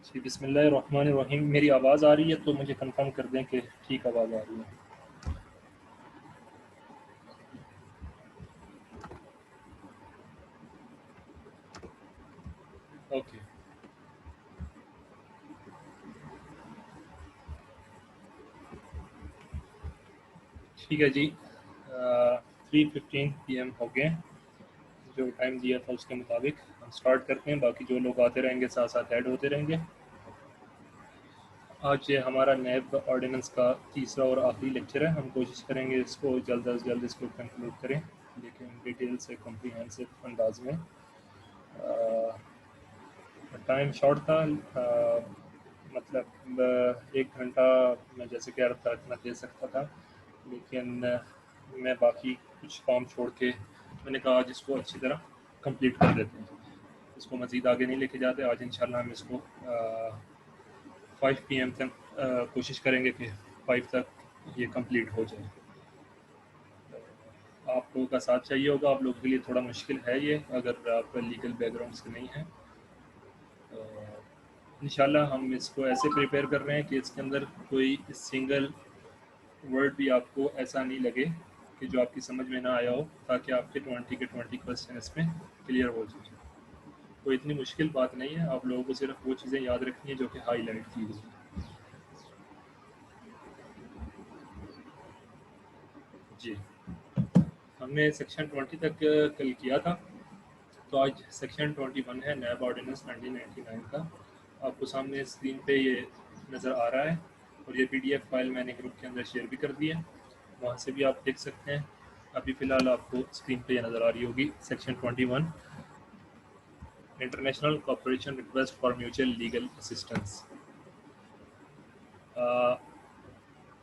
जी, बिस्मिल्लाहिर्रहमानिर्रहीम। मेरी आवाज़ आ रही है तो मुझे कंफर्म कर दें कि ठीक आवाज़ आ रही है। ओके, ठीक है जी। 3:15 PM हो गए। जो टाइम दिया था उसके मुताबिक हम स्टार्ट करते हैं। बाकी जो लोग आते रहेंगे साथ साथ ऐड होते रहेंगे। आज ये हमारा नैब ऑर्डिनेंस का तीसरा और आखिरी लेक्चर है। हम कोशिश करेंगे इसको जल्द अज जल्द इसको कंक्लूड करें, लेकिन डिटेल से कॉम्प्रिहेंसिव अंदाज में। टाइम शॉर्ट था। मतलब 1 घंटा मैं जैसे कह रहा था इतना दे सकता था, लेकिन मैं बाकी कुछ काम छोड़ के मैंने कहा आज इसको अच्छी तरह कंप्लीट कर देते हैं। इसको मज़ीद आगे नहीं लेके जाते। आज इंशाल्लाह हम इसको 5 PM तक कोशिश करेंगे कि 5 तक ये कंप्लीट हो जाए। आप लोगों का साथ चाहिए होगा। आप लोगों के लिए थोड़ा मुश्किल है ये, अगर आप लीगल बैकग्राउंड से नहीं हैं। इंशाल्लाह हम इसको ऐसे प्रिपेयर कर रहे हैं कि इसके अंदर कोई सिंगल वर्ड भी आपको ऐसा नहीं लगे कि जो आपकी समझ में ना आया हो, ताकि आपके 20 के 20 क्वेश्चन इसमें क्लियर हो जाए। कोई इतनी मुश्किल बात नहीं है। आप लोगों को सिर्फ वो चीज़ें याद रखनी है जो कि हाईलाइट की गई हैं। जी, हमने सेक्शन 20 तक कल किया था, तो आज सेक्शन 21 है नैब ऑर्डिनेंस 1999 का। आपको सामने स्क्रीन पे ये नज़र आ रहा है, और ये PDF फाइल मैंने ग्रुप के अंदर शेयर भी कर दी है, वहाँ से भी आप देख सकते हैं। अभी फ़िलहाल आपको स्क्रीन पे ये नज़र आ रही होगी section 21, international cooperation request for mutual legal assistance.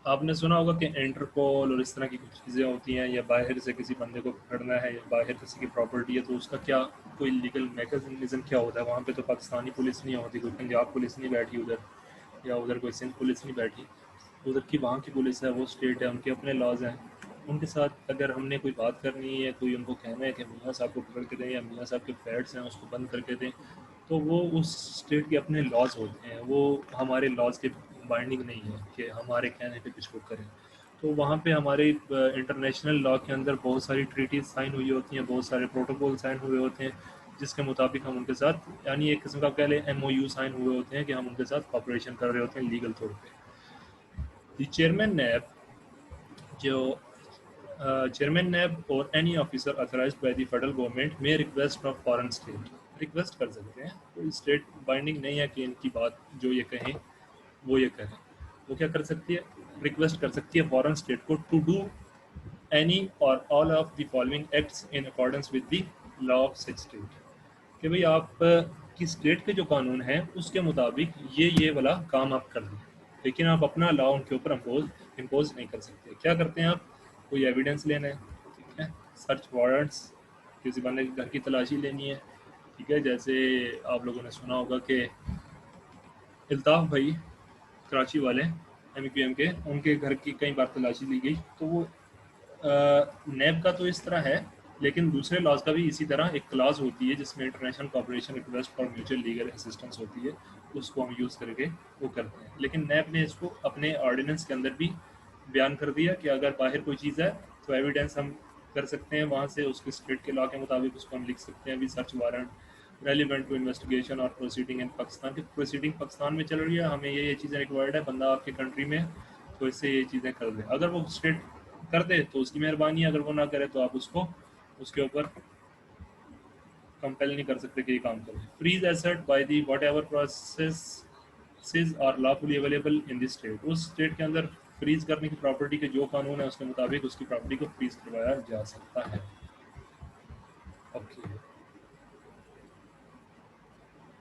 आपने सुना होगा कि इंटरपोल और इस तरह की कुछ चीज़ें होती हैं, या बाहर से किसी बंदे को पकड़ना है या बाहर किसी की प्रॉपर्टी है, तो उसका क्या कोई लीगल मैकेनिज्म क्या होता है। वहाँ पे तो पाकिस्तानी पुलिस नहीं होती, कोई पंजाब पुलिस नहीं बैठी उधर, या उधर कोई सिंध पुलिस नहीं बैठी। उधर की वहाँ की पुलिस है, वो स्टेट है, उनके अपने लॉज हैं। उनके साथ अगर हमने कोई बात करनी है, कोई उनको कहना है कि मियाँ साहब को पकड़ के दें या मियाँ साहब के फ्लैट्स हैं उसको बंद करके दें, तो वो उस स्टेट के अपने लॉज होते हैं। वो हमारे लॉज के बाइंडिंग नहीं है कि हमारे कहने पे कुछ वो करें। तो वहाँ पे हमारे इंटरनेशनल लॉ के अंदर बहुत सारी ट्रीटीज साइन हुई होती हैं, बहुत सारे प्रोटोकॉल साइन हुए होते हैं, जिसके मुताबिक हम उनके साथ, यानी एक किस्म का कह लें MOU साइन हुए होते हैं कि हम उनके साथ कॉपरेशन कर रहे होते हैं लीगल तौर पे। द चेयरमैन नैब, जो चेयरमैन नैब और any officer authorized by the federal government में request of foreign state, request कर सकते हैं। कोई स्टेट बाइंडिंग नहीं है कि इनकी बात जो ये कहें वो ये करें। वो क्या कर सकती है, रिक्वेस्ट कर सकती है फॉरेन स्टेट को टू डू एनी और all of the following acts in accordance with the law of such state, कि भाई आप की स्टेट के जो कानून हैं उसके मुताबिक ये वाला काम आप कर दें, लेकिन आप अपना लॉ उनके ऊपर इम्पोज नहीं कर सकते। क्या करते हैं आप, कोई एविडेंस लेना है, ठीक है, सर्च वारंट्स, किसी बंदे के घर की तलाशी लेनी है, ठीक है। जैसे आप लोगों ने सुना होगा कि अल्ताफ़ भाई कराची वाले MQM के, उनके घर की कई बार तलाशी ली गई। तो वो नैब का तो इस तरह है, लेकिन दूसरे लॉज का भी इसी तरह एक क्लास होती है जिसमें international cooperation request for mutual legal assistance होती है, उसको हम यूज़ करके वो करते हैं। लेकिन नैब ने इसको अपने ऑर्डिनेंस के अंदर भी बयान कर दिया कि अगर बाहर कोई चीज़ है तो एविडेंस हम कर सकते हैं वहाँ से, उसके स्टेट के लॉ के मुताबिक उसको हम लिख सकते हैं। भी search warrant relevant to investigation और प्रोसीडिंग इन पाकिस्तान, की प्रोसीडिंग पाकिस्तान में चल रही है, हमें ये चीज़ें रिक्वायर्ड है, बंदा आपके कंट्री में, तो इससे ये चीज़ें कर दें। अगर वो स्टेट कर दे तो उसकी मेहरबानी है, अगर वो ना करे तो आप उसको उसके ऊपर कंपेल नहीं कर सकते कि ये काम करें। Freeze asset by the whatever process are lawfully available in this state, उस स्टेट के अंदर फ्रीज करने की प्रॉपर्टी के जो कानून है उसके मुताबिक उसकी प्रॉपर्टी को फ्रीज करवाया जा सकता है। ओके,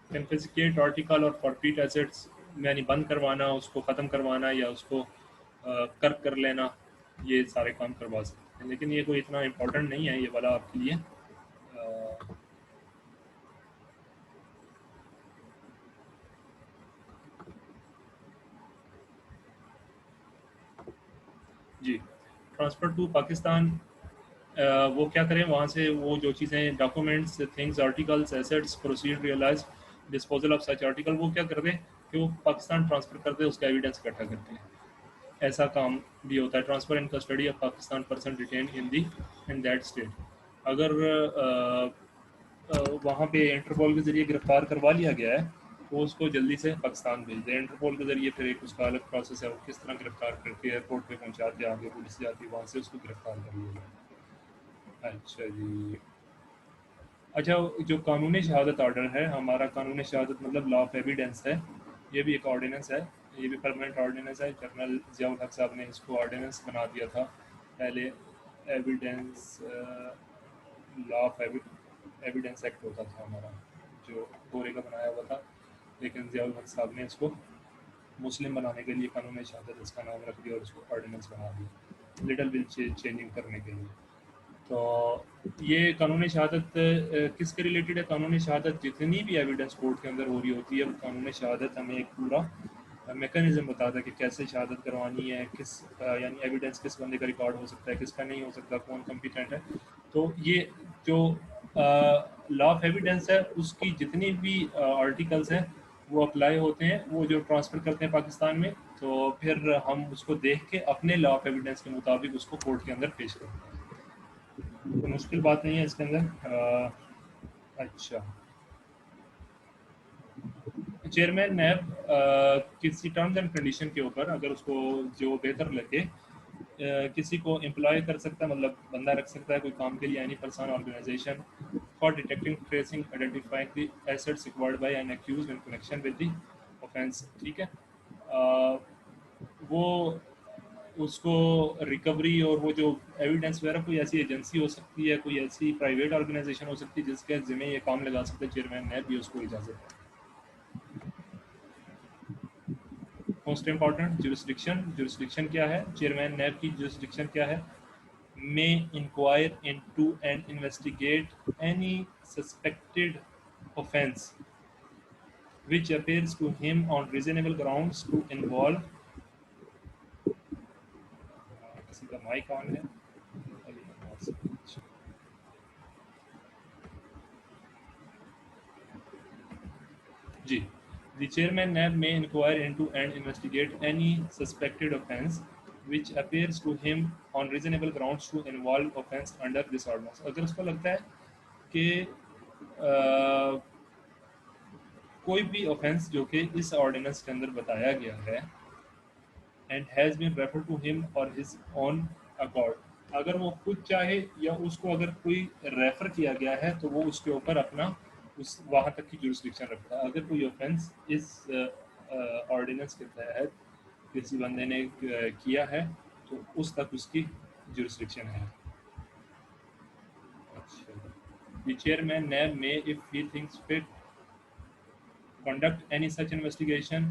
कन्फिस्केट आर्टिकल और फॉरफीट एसेट्स, यानी बंद करवाना, उसको ख़त्म करवाना या उसको कर्क कर लेना, ये सारे काम करवा सकते हैं। लेकिन ये कोई इतना इम्पोर्टेंट नहीं है ये वाला आपके लिए। जी, ट्रांसफ़र टू पाकिस्तान, वो क्या करें वहाँ से, वो जो चीज़ें documents, things, articles, assets, proceed, realise, disposal of such article, वो क्या कर दें, कि वो पाकिस्तान ट्रांसफ़र करते हैं, उसका एविडेंस इकट्ठा करते हैं। ऐसा काम भी होता है, transfer in custody of Pakistan person detain in that state. अगर वहाँ पे इंटरपोल के ज़रिए गिरफ़्तार करवा लिया गया है तो उसको जल्दी से पाकिस्तान भेज दें। इंटरपोल के ज़रिए फिर एक उसका अलग प्रोसेस है, वो किस तरह गिरफ़्तार करके एयरपोर्ट पे पहुँचाते हैं, आगे पुलिस जाती है, वहाँ से उसको गिरफ़्तार कर लिया जाए। अच्छा जी। अच्छा, जो कानूनी शहादत ऑर्डर है हमारा, कानूनी शहादत मतलब लॉ ऑफ एविडेंस है, ये भी एक ऑर्डिनेंस है, ये भी परमानेंट ऑर्डिनेंस है। जनरल ज़ियाउल हक साहब ने इसको ऑर्डिनेंस बना दिया था पहले। Evidence law of evidence act होता था हमारा, जो गोरे का बनाया हुआ था, लेकिन ज़ियाउल हक साहब ने इसको मुस्लिम बनाने के लिए कानूनी शहादत इसका नाम रख दिया और इसको ऑर्डिनेंस बना दिया लिटिल बिल चेंजिंग करने के लिए। तो ये कानूनी शहादत किसके रिलेटेड है? कानूनी शहादत जितनी भी एविडेंस कोर्ट के अंदर हो रही होती है, वो कानूनी शहादत हमें एक पूरा मैकेनिज्म बताता है कि कैसे शहादत करवानी है, किस यानी एविडेंस किस बंदे का रिकॉर्ड हो सकता है, किसका नहीं हो सकता, कौन कम्पिटेंट है। तो ये जो लॉ ऑफ एविडेंस है उसकी जितनी भी आर्टिकल्स हैं वो अप्लाई होते हैं, वो जो ट्रांसफ़र करते हैं पाकिस्तान में, तो फिर हम उसको देख के अपने लॉ ऑफ एविडेंस के मुताबिक उसको कोर्ट के अंदर पेश करते हैं। तो मुश्किल बात नहीं है इसके अंदर। अच्छा, चेयरमैन नैब किसी टर्म्स एंड कंडीशन के ऊपर अगर उसको जो बेहतर लगे किसी को एम्प्लॉय कर सकता है, मतलब बंदा रख सकता है कोई काम के लिए, any person organisation for detecting tracing identifying the assets required by an accused in connection with the offence. ठीक है, वो उसको रिकवरी और वो जो एविडेंस वगैरह, कोई ऐसी एजेंसी हो सकती है, कोई ऐसी प्राइवेट ऑर्गेनाइजेशन हो सकती है जिसके ज़िम्मे ये काम लगा सकते हैं चेयरमैन नैब, भी उसको इजाज़त है। मोस्ट इंपॉर्टेंट जुरिस्डिक्शन, जुरिस्डिक्शन क्या है, चेयरमैन नैब की जुरिस्डिक्शन क्या है? May inquire into and investigate any suspected offense which appears to him on reasonable grounds to involve किसी का माइक ऑन है जी। The chairman NAB may inquire into and investigate any suspected offence which appears to him on reasonable grounds to involve offence under this ordinance। अगर उसको लगता है कि कोई भी ऑफेंस जो कि इस ऑर्डिनेंस के अंदर बताया गया है and has been refer to him और हिज ऑन अकॉर्ड, अगर वो खुद चाहे या उसको अगर कोई रेफर किया गया है तो वो उसके ऊपर अपना उस वहाँ तक की जुरिस्डिक्शन रखता है। अगर कोई ऑफेंस इस ऑर्डिनेंस के तहत किसी बंदे ने किया है तो उस तक उसकी जुरिस्डिक्शन है। अच्छा, द चेयरमैन नैब में if he thinks fit conduct any such investigation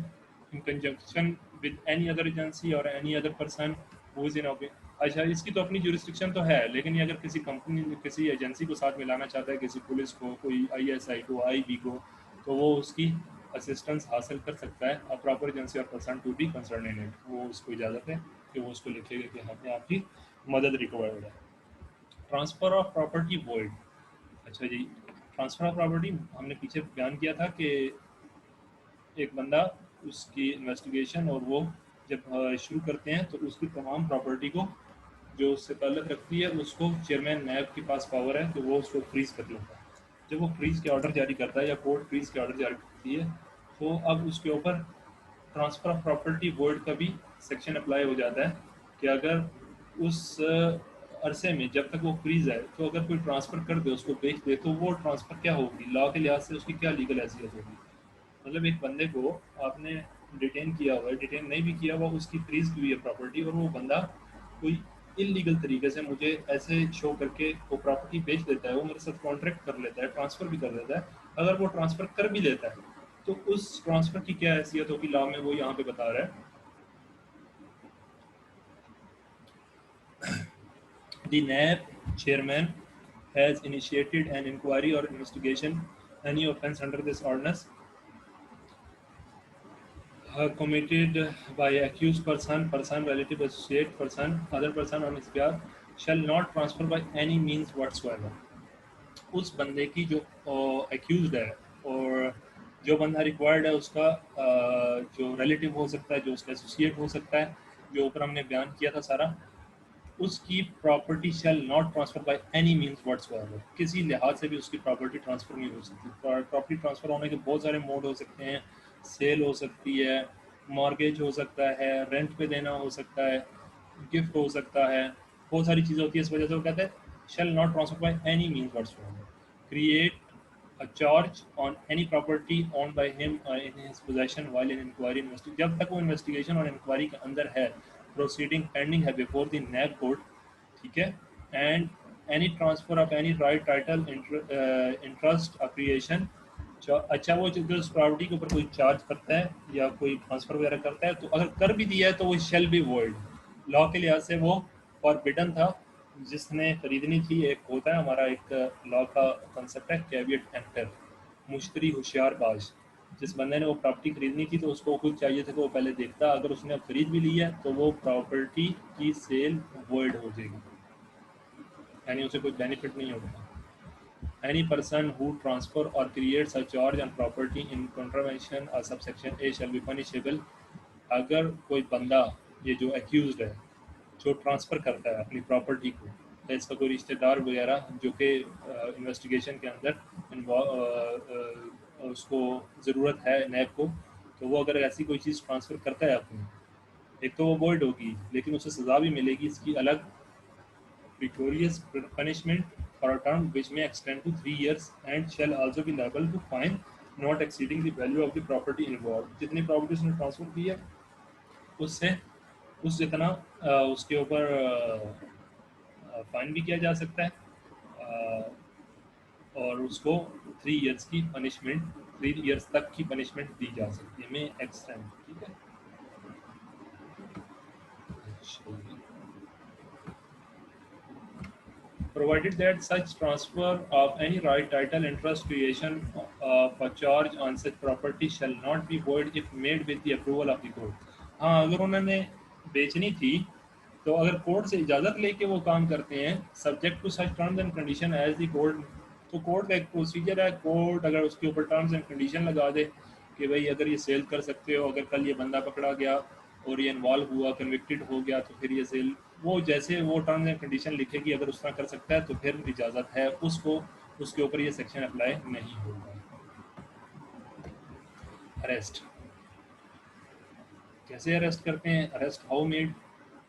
in conjunction with any other agency or any other person who is in अच्छा, इसकी तो अपनी jurisdiction तो है, लेकिन ये अगर किसी कंपनी किसी एजेंसी को साथ मिलाना चाहता है, किसी पुलिस को, कोई ISI को, IB को, तो वो उसकी असिस्टेंस हासिल कर सकता है। अ प्रॉपर एजेंसी और person to be concern in it, वो उसको इजाज़त है कि वो उसको लिखेगा कि हमें आपकी मदद रिक्वायर्ड है। Transfer of property void. अच्छा जी, ट्रांसफ़र ऑफ प्रॉपर्टी हमने पीछे बयान किया था कि एक बंदा उसकी इन्वेस्टिगेशन और वो जब शुरू करते हैं तो उसकी तमाम प्रॉपर्टी को जो उससे ताल्लुक़ रखती है उसको चेयरमैन नैब के पास पावर है कि वो उसको फ्रीज़ कर लेता है। जब वो फ्रीज़ के ऑर्डर जारी करता है या कोर्ट फ्रीज़ के ऑर्डर जारी करती है तो अब उसके ऊपर ट्रांसफ़र ऑफ प्रॉपर्टी वर्ड का भी सेक्शन अप्लाई हो जाता है कि अगर उस अरसे में जब तक वो फ्रीज़ है तो अगर कोई ट्रांसफ़र कर दे, उसको बेच दे, तो वो ट्रांसफ़र क्या होगी, लॉ के लिहाज से उसकी क्या लीगल हैसियत होगी। मतलब एक बंदे को आपने डिटेन किया हुआ है, डिटेन नहीं भी किया हुआ, उसकी फ्रीज की हुई है प्रॉपर्टी और वो बंदा कोई इलीगल तरीके से मुझे ऐसे शो करके वो प्रॉपर्टी बेच देता है, वो मेरे साथ कॉन्ट्रैक्ट कर लेता है, ट्रांसफ़र भी कर देता है। अगर वो ट्रांसफ़र कर भी लेता है तो उस ट्रांसफ़र की क्या हैसियत होगी लॉ में, वो यहाँ पे बता रहा है। The NAB chairman has initiated an inquiry or investigation any offence under this ordinance committed by accused person, relative, associate person, other person on his behalf shall not transfer by any means whatsoever। उस बंदे की जो accused है और जो बंदा required है उसका जो रिलेटिव हो सकता है, जो उसका एसोसिएट हो सकता है, जो ऊपर हमने बयान किया था सारा, उसकी property shall not transfer by any means whatsoever. किसी लिहाज से भी उसकी प्रॉपर्टी ट्रांसफर नहीं हो सकती। प्रॉपर्टी ट्रांसफर होने के बहुत सारे मोड हो सकते हैं। सेल हो सकती है, मॉर्गेज हो सकता है, रेंट पे देना हो सकता है, गिफ्ट हो सकता है, बहुत सारी चीज़ें होती है। इस वजह से वो कहते हैं shall not transfer by any means whatsoever, create a charge on any property owned by him or in his possession while in inquiry investigation। जब तक वो इन्वेस्टिगेशन और इंक्वायरी के अंदर है, प्रोसीडिंग पेंडिंग है बिफोर द नैब कोर्ट, ठीक है, and any transfer of any right title interest appropriation. अच्छा, वो जो उस प्रॉपर्टी के ऊपर कोई चार्ज करता है या कोई ट्रांसफर वगैरह करता है, तो अगर कर भी दिया है तो वो शेल बी वॉइड। लॉ के लिहाज से वो फॉरबिडन था। जिसने खरीदनी थी, एक होता है हमारा एक लॉ का कंसेप्ट है कैविएट एम्प्टर, मुश्तरी होशियार बाज। जिस बंदे ने वो प्रॉपर्टी खरीदनी थी तो उसको खुद चाहिए था कि वो पहले देखता, अगर उसने अब खरीद भी ली है तो वो प्रॉपर्टी की सेल वॉइड हो जाएगी, यानी उसे कोई बेनिफिट नहीं होगा। Any person who transfer or creates a charge on property in contravention of subsection A shall be punishable। अगर कोई बंदा, ये जो एक्यूज्ड है, जो ट्रांसफ़र करता है अपनी प्रॉपर्टी को, या इसका कोई रिश्तेदार वगैरह जो कि इन्वेस्टिगेशन के अंदर उसको ज़रूरत है नैब को, तो वो अगर ऐसी कोई चीज़ ट्रांसफ़र करता है अपनी, एक तो वो वॉइड होगी, लेकिन उसे सज़ा भी मिलेगी इसकी अलग, victorious punishment for a term which may extend to 3 years and shall also be liable to fine not exceeding the value of the property involved। जितनी प्रॉपर्टी उसने ट्रांसफर की है उससे उस जितना उसके ऊपर फाइन भी किया जा सकता है, और उसको 3 इयर्स की पनिशमेंट, 3 इयर्स तक की पनिशमेंट दी जा सकती है, में एक्सटेंड, ठीक है। Provided that such transfer of any right, title, interest, creation of a charge on such property shall not be void if made with the approval of the court। हाँ, अगर उन्होंने बेचनी थी तो अगर कोर्ट से इजाज़त लेके वो काम करते हैं, subject to such terms and condition as the court, तो कोर्ट का एक प्रोसीजर है। कोर्ट अगर उसके ऊपर टर्म्स एंड कंडीशन लगा दे कि भाई अगर ये सेल कर सकते हो, अगर कल ये बंदा पकड़ा गया और ये इन्वॉल्व हुआ, कन्विक्टेड हो गया, तो फिर ये सेल, वो जैसे वो टर्म्स एंड कंडीशन लिखेगी, अगर उस तरह कर सकता है तो फिर इजाज़त है उसको, उसके ऊपर ये सेक्शन अप्लाई नहीं होगा। अरेस्ट कैसे अरेस्ट करते हैं, अरेस्ट हाउ मेड,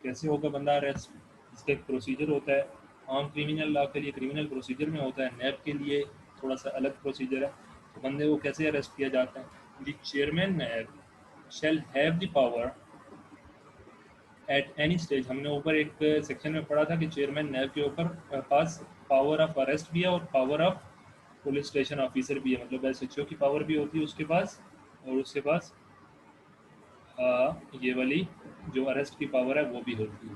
कैसे होगा बंदा अरेस्ट, इसका एक प्रोसीजर होता है। आम क्रिमिनल लॉ के लिए क्रिमिनल प्रोसीजर में होता है, नैब के लिए थोड़ा सा अलग प्रोसीजर है। तो बंदे को कैसे अरेस्ट किया जाता है, the chairman NAB shall have the power at any stage. हमने ऊपर एक सेक्शन में पढ़ा था कि चेयरमैन नैब के ऊपर पास पावर ऑफ अरेस्ट भी है और power of police station officer भी है, मतलब एसएचओ की पावर भी होती है उसके पास, और उसके पास ये वाली जो अरेस्ट की पावर है वो भी होती है।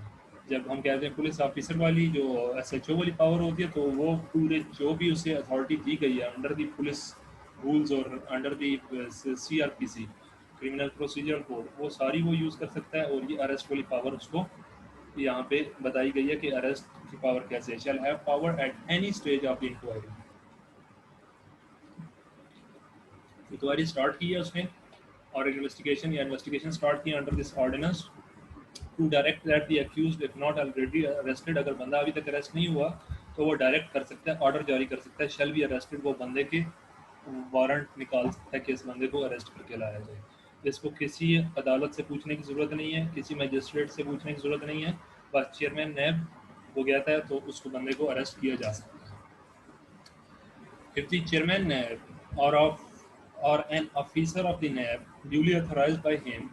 जब हम कहते हैं पुलिस ऑफिसर वाली जो एसएचओ वाली पावर होती है, तो वो पूरे जो भी उसे अथॉरिटी दी गई है अंडर द पुलिस रूल्स और under the CrPC, criminal procedure code, वो सारी वो यूज़ कर सकता है। और ये अरेस्ट वाली पावर उसको यहाँ पे बताई गई है कि अरेस्ट की पावर कैसे, shall have power at any stage of the inquiry. Inquiry start की है उसने और इन्वेस्टिगेशन स्टार्ट की under this ordinance to direct that the accused if not already arrested. अगर बंदा अभी तक अरेस्ट नहीं हुआ तो वो डायरेक्ट कर सकता है, ऑर्डर जारी कर सकता है, शैल बी अरेस्टेड, वो बंदे के वारंट निकाल सकता है कि इस बंदे को अरेस्ट करके लाया जाए। इसको किसी अदालत से पूछने की ज़रूरत नहीं है, किसी मजिस्ट्रेट से पूछने की ज़रूरत नहीं है, बस चेयरमैन नैब हो गया था तो उसको बंदे को अरेस्ट किया जा सकता है। If the chairman NAB or an officer of the NAB duly authorized by him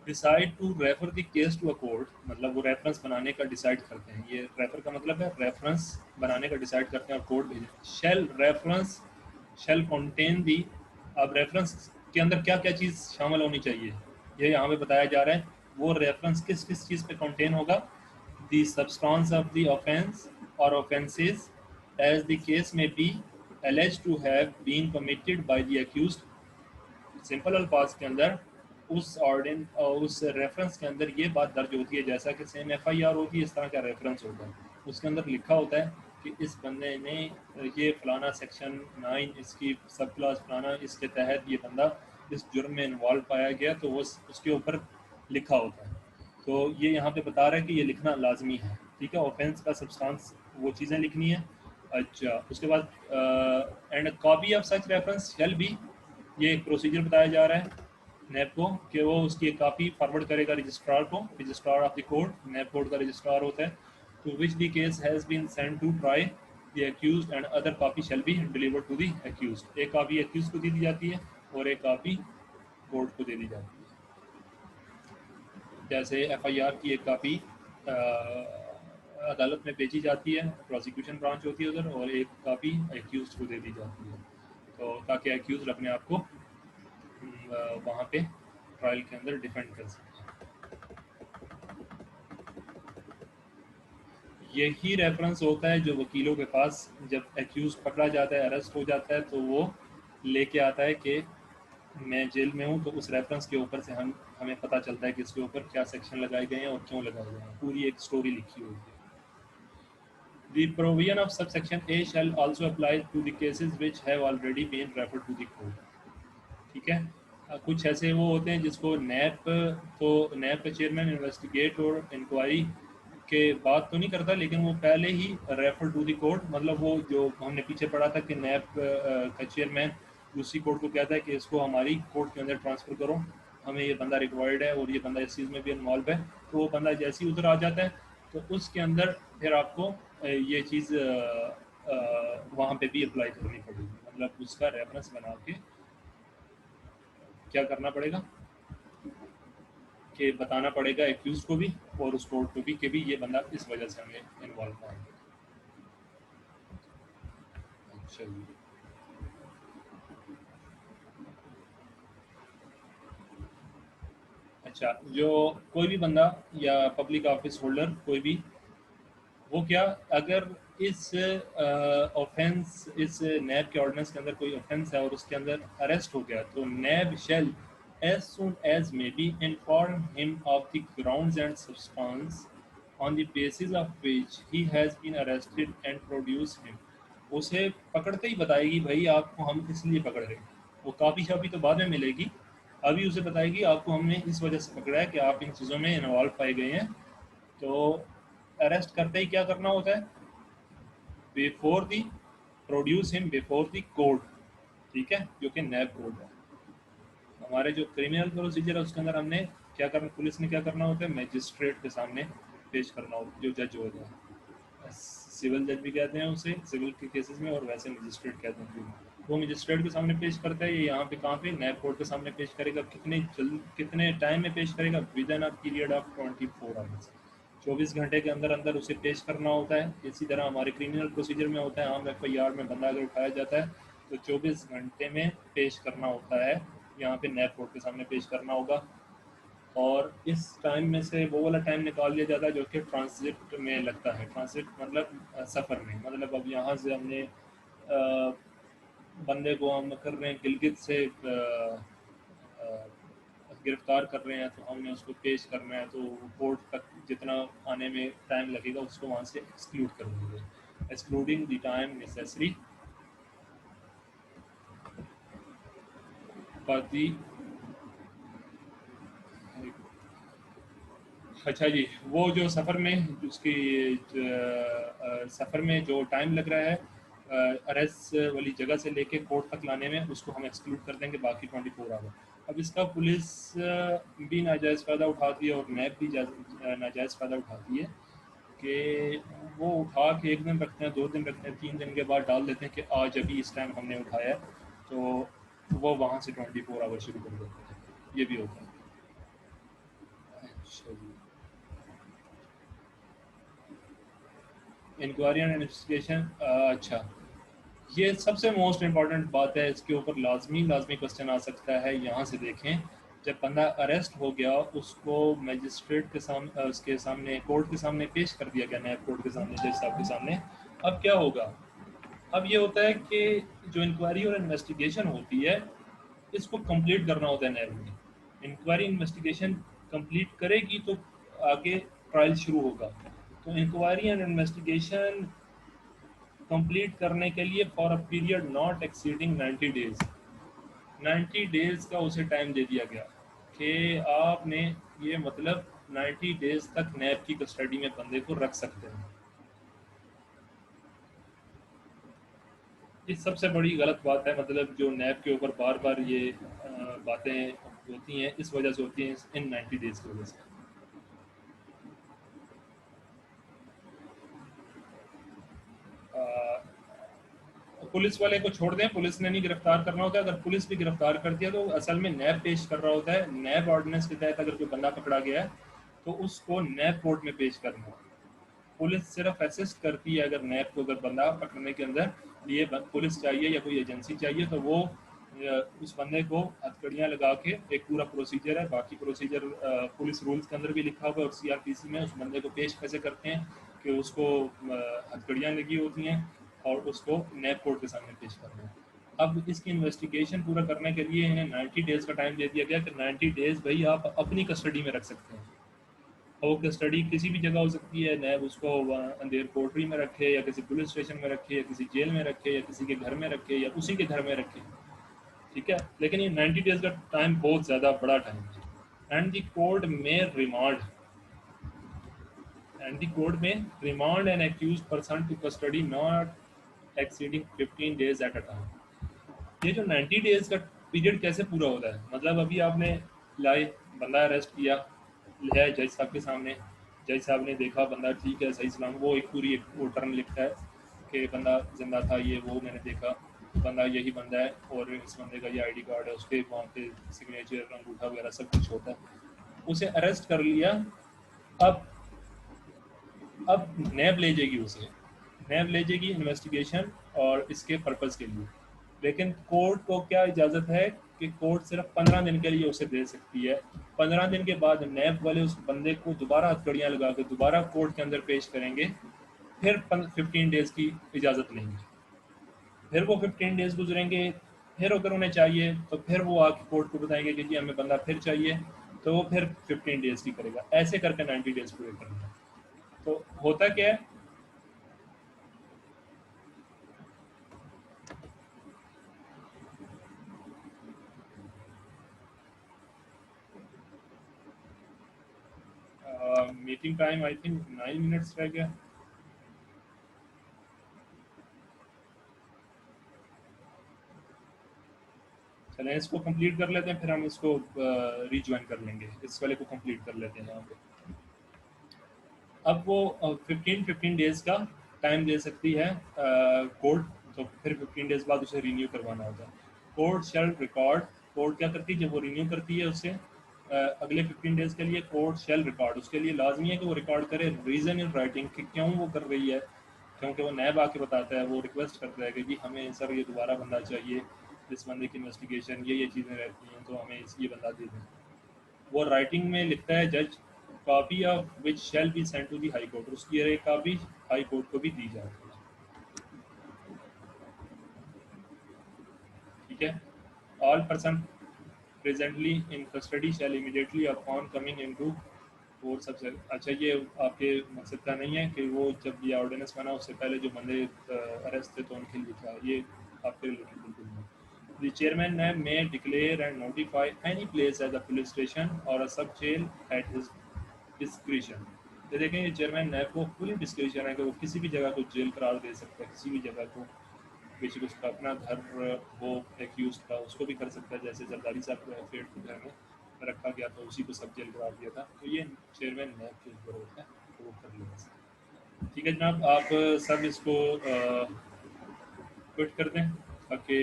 decide to refer the case to a court, मतलब वो रेफरेंस बनाने का डिसाइड करते हैं, ये रेफर का मतलब है रेफरेंस बनाने का डिसाइड करते हैं और कोर्ट भेजें। Shall reference shall contain the, अब रेफरेंस के अंदर क्या क्या चीज़ शामिल होनी चाहिए ये यहाँ पे बताया जा रहा है। वो रेफरेंस किस किस चीज़ पे कंटेन होगा, the substance of the offence और ऑफेंसेस एज द केस में be alleged to have been committed by the accused। Simple अल्फाज के अंदर उस रेफरेंस के अंदर ये बात दर्ज होती है, जैसा कि सेम एफआईआर होती है इस तरह का रेफरेंस होता है, उसके अंदर लिखा होता है कि इस बंदे ने ये फलाना सेक्शन 9 इसकी सब क्लास फलाना इसके तहत ये बंदा इस जुर्म में इन्वॉल्व पाया गया, तो वो उसके ऊपर लिखा होता है। तो ये यहाँ पे बता रहा है कि ये लिखना लाजमी है, ठीक है, ऑफेंस का सब्सटेंस वो चीज़ें लिखनी है। अच्छा, उसके बाद and copy of such reference shall be, ये एक प्रोसीजर बताया जा रहा है नैब को कि वो उसकी एक कापी फॉरवर्ड करेगा रजिस्ट्रार को, registrar of the court, NAB court का रजिस्ट्रार होता है, to which the case has been send to try the accused and other copy shall be delivered to the accused. एक कापी एक्यूज को दे दी जाती है और एक कापी कोर्ट को दे दी जाती है। जैसे एफआईआर की एक कापी अदालत में भेजी जाती है, प्रोसिक्यूशन ब्रांच होती है उधर, और एक कापी एक्यूज को दे दी जाती है, तो ताकि एक्यूज अपने आप को वहाँ पे ट्रायल के अंदर डिफेंड कर सके। यही रेफरेंस होता है जो वकीलों के पास जब एक्यूज पकड़ा जाता है, अरेस्ट हो जाता है, तो वो लेके आता है कि मैं जेल में हूँ, तो उस रेफरेंस के ऊपर से हमें पता चलता है कि इसके ऊपर क्या सेक्शन लगाए गए हैं और क्यों लगाए गए हैं, पूरी एक स्टोरी लिखी हुई है। The provision of subsection A shall also apply to the cases which have already been referred to the court. ठीक है, कुछ ऐसे वो होते हैं जिसको नैप, तो नैप का चेयरमैन इन्वेस्टिगेट और इंक्वायरी के बात तो नहीं करता, लेकिन वो पहले ही रेफर टू द कोर्ट, मतलब वो जो हमने पीछे पढ़ा था कि नैप का चेयरमैन दूसरी कोर्ट को कहता है कि इसको हमारी कोर्ट के अंदर ट्रांसफ़र करो, हमें ये बंदा रिक्वायर्ड है और ये बंदा इस चीज़ में भी इन्वॉल्व है, तो वो बंदा जैसे ही उधर आ जाता है तो उसके अंदर फिर आपको ये चीज़ वहाँ पे भी अप्लाई करनी पड़ेगी, मतलब उसका रेफरेंस बना के क्या करना पड़ेगा कि बताना पड़ेगा एक्यूज को भी और उस कोर्ट को भी कि भी ये बंदा इस वजह से हमें इन्वॉल्व हुआ है। अच्छा जी, अच्छा, जो कोई भी बंदा या पब्लिक ऑफिस होल्डर कोई भी, वो क्या, अगर इस ऑफेंस, इस नैब के ऑर्डिनेंस के अंदर कोई ऑफेंस है और उसके अंदर अरेस्ट हो गया, तो नैब shell as soon as may be inform him of the grounds and substance on the basis of which he has been arrested and produce him। उसे पकड़ते ही बताएगी भाई आपको हम इसलिए पकड़ रहे हैं, वो काफ़ी शापी तो बाद में मिलेगी, अभी उसे बताएगी आपको हमने इस वजह से पकड़ा है कि आप इन चीज़ों में इन्वॉल्व पाए गए हैं। तो अरेस्ट करते ही क्या करना होता है, before the, produce him before the court, ठीक है, जो कि नैब कोर्ट है। हमारे जो क्रिमिनल प्रोसीजर है उसके अंदर हमने क्या करना, पुलिस ने क्या करना होता है, मजिस्ट्रेट के सामने पेश करना होता है, जो जज होता है, सिविल जज भी कहते हैं उसे सिविल के केसेस में, और वैसे मजिस्ट्रेट कहते हैं, वो मजिस्ट्रेट के सामने पेश करता है। ये यहाँ पे कहाँ पे, नैब कोर्ट के सामने पेश करेगा, कितने टाइम में पेश करेगा, with in a period of 24 hours, 24 घंटे के अंदर अंदर उसे पेश करना होता है। इसी तरह हमारे क्रिमिनल प्रोसीजर में होता है, आम एफआईआर में बंदा अगर उठाया जाता है तो 24 घंटे में पेश करना होता है, यहाँ पे नैब कोर्ट के सामने पेश करना होगा। और इस टाइम में से वो वाला टाइम निकाल लिया जाता है जो कि ट्रांसिट में लगता है, ट्रांसिट मतलब सफ़र में, मतलब अब यहाँ से हमने बंदे को हम कर रहे हैं गिलगित से गिरफ्तार कर रहे हैं, तो हमने उसको पेश करना है, तो कोर्ट तक जितना आने में टाइम लगेगा उसको वहाँ से एक्सक्लूड कर देंगे, excluding the time necessary for the. अच्छा जी, वो जो सफ़र में उसकी सफ़र में जो टाइम लग रहा है अरेस्ट वाली जगह से लेके कोर्ट तक लाने में, उसको हम एक्सक्लूड कर देंगे, बाकी 24 आवर। अब इसका पुलिस भी नाजायज़ फ़ायदा उठाती है और नैब भी नाजायज़ फ़ायदा उठाती है कि वो उठा के एक दिन रखते हैं, 2 दिन रखते हैं, 3 दिन के बाद डाल देते हैं कि आज अभी इस टाइम हमने उठाया है, तो वो वहाँ से 24 आवर शुरू कर देते हैं, ये भी होता है। अच्छा जी, इंक्वायरी एंड इन्वेस्टिगेशन, अच्छा, ये सबसे मोस्ट इम्पॉर्टेंट बात है, इसके ऊपर लाजमी क्वेश्चन आ सकता है। यहाँ से देखें, जब बंदा अरेस्ट हो गया उसको मजिस्ट्रेट के सामने, उसके सामने कोर्ट के सामने पेश कर दिया गया, नैब कोर्ट के सामने, जज साहब के सामने। अब क्या होगा, अब ये होता है कि जो इंक्वायरी और इन्वेस्टिगेशन होती है इसको कंप्लीट करना होता है नैब में। इंक्वायरी इन्वेस्टिगेशन कंप्लीट करेगी तो आगे ट्रायल शुरू होगा। तो इंक्वायरी एंड इन्वेस्टिगेशन कंप्लीट करने के लिए for a period not exceeding 90 days. 90 days का उसे टाइम दे दिया गया कि आपने ये मतलब 90 डेज तक नैब की कस्टडी में बंदे को रख सकते हैं। ये सबसे बड़ी गलत बात है, मतलब जो नैब के ऊपर बार बार ये बातें होती हैं, इस वजह से होती हैं, इन 90 डेज की वजह से। अ, पुलिस वाले को छोड़ दें, पुलिस ने नहीं गिरफ्तार करना होता है। अगर पुलिस भी गिरफ्तार कर दिया तो असल में नैब पेश कर रहा होता है। नैब ऑर्डिनेंस के तहत अगर कोई बंदा पकड़ा गया है तो उसको नैब कोर्ट में पेश करना है। पुलिस सिर्फ असिस्ट करती है। अगर नैब को अगर बंदा पकड़ने के अंदर लिए पुलिस चाहिए या कोई एजेंसी चाहिए तो वो उस बंदे को हथकड़ियाँ लगा के, एक पूरा प्रोसीजर है, बाकी प्रोसीजर पुलिस रूल्स के अंदर भी लिखा हुआ है और सीआरपीसी में उस बंदे को पेश कैसे करते हैं कि उसको हथकड़ियाँ लगी होती हैं और उसको नैब कोर्ट के सामने पेश करना है। अब इसकी इन्वेस्टिगेशन पूरा करने के लिए इन्हें 90 डेज़ का टाइम दे दिया गया कि 90 डेज़ भाई आप अपनी कस्टडी में रख सकते हैं। और वो कस्टडी किसी भी जगह हो सकती है। नैब उसको अंधेर कोठरी में रखे या किसी पुलिस स्टेशन में रखे या किसी जेल में रखे या किसी के घर में रखे या उसी के घर में रखे, ठीक है। लेकिन ये 90 डेज का टाइम बहुत ज़्यादा बड़ा टाइम है। एंड दी कोर्ट में रिमांड एंड दी कोर्ट में remand an accused person to custody not exceeding 15 days at a time. ये जो 90 डेज का पीरियड कैसे पूरा होता है, मतलब अभी आपने लाए, बंदा अरेस्ट किया, ले आए जज साहब के सामने, जज साहब ने देखा बंदा ठीक है, सही सलाम, वो एक पूरी एक वो टर्म लिखता है कि बंदा जिंदा था, ये वो मैंने देखा, बंदा यही बंदा है और इस बंदे का ये आईडी कार्ड है, उसके वहाँ पे सिग्नेचर, अंगूठा वगैरह सब कुछ होता है। उसे अरेस्ट कर लिया। अब अब नैब ले जाएगी उसे, नैब ले जाएगी इन्वेस्टिगेशन और इसके पर्पज़ के लिए। लेकिन कोर्ट को क्या इजाज़त है कि कोर्ट सिर्फ 15 दिन के लिए उसे दे सकती है। 15 दिन के बाद नैब वाले उस बंदे को दोबारा हथकड़ियाँ लगा के दोबारा कोर्ट के अंदर पेश करेंगे, फिर 15 डेज़ की इजाज़त लेंगे। फिर वो 15 डेज़ गुजरेंगे, फिर अगर उन्हें चाहिए तो फिर वो आके कोर्ट को बताएंगे कि जी हमें बंदा फिर चाहिए, तो वो फिर 15 डेज़ की करेगा। ऐसे करके 90 डेज़ पूरे करेंगे। तो होता क्या है, meeting time I think 9 minutes रह गया। चलें इसको कंप्लीट कर लेते हैं, फिर हम इसको रीज्वाइन कर लेंगे। इस वाले को कंप्लीट कर लेते हैं यहाँ पे। अब वो 15 डेज़ का टाइम दे सकती है कोर्ट, तो फिर 15 डेज़ बाद उसे रिन्यू करवाना होता है। कोर्ट शैल रिकॉर्ड, कोर्ट क्या करती है जब वो रिन्यू करती है उससे अगले 15 डेज़ के लिए कोर्ट शैल रिकॉर्ड, उसके लिए लाजमी है कि वो रिकॉर्ड करे रीज़न इन राइटिंग कि क्यों वो कर रही है। क्योंकि वो नैब आके बताता है, वो रिक्वेस्ट करता है कि जी हमें सर ये दोबारा बंदा चाहिए, इस बंदे की इन्वेस्टिगेशन ये चीज़ें रहती हैं, तो हमें ये बंदा दे दें। वो राइटिंग में लिखता है जज, copy of which shall be sent to the high court, उसकी एक कॉपी हाई कोर्ट को भी दी जाती है, ठीक है। All person presently in custody shall immediately upon coming into court. सबसे अच्छा, ये आपके मकसद का नहीं है कि वो जब ये ऑर्डिनेंस बना उससे पहले जो बंदे अरेस्ट थे तो उनके लिए था, ये आपके रिलेटेड बिल्कुल नहीं। The chairman may declare and notify any place as a police station or a sub jail at his discretion. ये देखें, ये चेयरमैन नैब को फुल डिस्क्रिशन है कि वो किसी भी जगह को जेल करार दे सकता है, किसी भी जगह को। बेशक उसका अपना घर वो एक्यूज था उसको भी कर सकता है, जैसे जरदारी साहब को एफेड के घर में रखा गया था, उसी को सब जेल करार दिया था। तो ये चेयरमैन नैब के ऊपर होता है, तो वो कर लेगा। ठीक है जनाब, आप सब इसको क्विट कर दें ताकि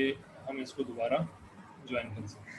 हम इसको दोबारा ज्वाइन कर सकें।